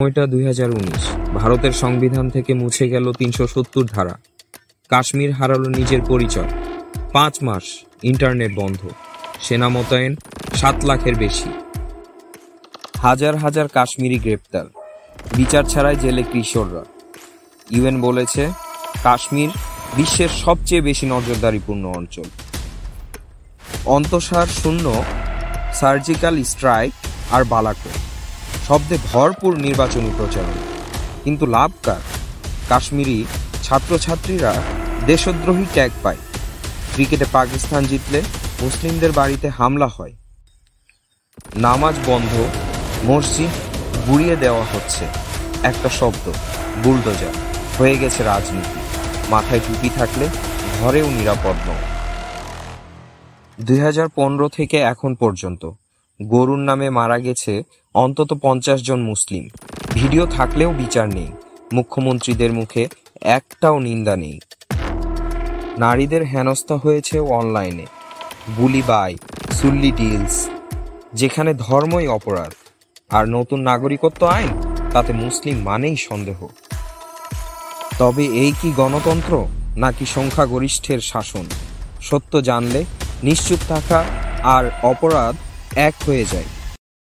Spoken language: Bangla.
সময়টা 2019। ভারতের সংবিধান থেকে মুছে গেল 370 ধারা। কাশ্মীর হারালো নিজের পরিচয়। 5 মাস ইন্টারনেট বন্ধ। সেনা মোতায়েন 7 লাখের বেশি। হাজার হাজার কাশ্মীরি গ্রেপ্তার। বিচার ছাড়াই জেলে কিশোররা। ইউএন বলেছে কাশ্মীর বিশ্বের সবচেয়ে বেশি নজরদারিপূর্ণ অঞ্চল। অন্তঃসার শূন্য, সার্জিক্যাল স্ট্রাইক আর বালাকোট, শব্দে ভরপুর নির্বাচনী প্রচারণা। কিন্তু লাভ কার? কাশ্মীরি ছাত্রছাত্রীরা দেশদ্রোহী ট্যাগ পায়। ক্রিকেটে পাকিস্তান জিতলে মুসলিমদের বাড়িতে হামলা হয়। নামাজ বন্ধ, মসজিদ গুড়িয়ে দেওয়া হচ্ছে। একটা শব্দ, বুলডোজার। হয়ে গেছে রাজনীতি। মাথায় টুপি থাকলে ঘরেও নিরাপদ নয়। 2015 থেকে এখন পর্যন্ত গরুর নামে মারা গেছে অন্তত 50 জন মুসলিম। ভিডিও থাকলেও বিচার নেই। মুখ্যমন্ত্রীদের মুখে একটাও নিন্দা নেই। নারীদের হেনস্থা হয়েছে অনলাইনে। বুলি বাই, সুল্লি ডিলস, যেখানে ধর্মই অপরাধ। আর নতুন নাগরিকত্ব আইন, তাতে মুসলিম মানেই সন্দেহ। তবে এই কি গণতন্ত্র নাকি সংখ্যাগরিষ্ঠের শাসন? সত্য জানলে নিশ্চুপ থাকা আর অপরাধ এক হয়ে যায়।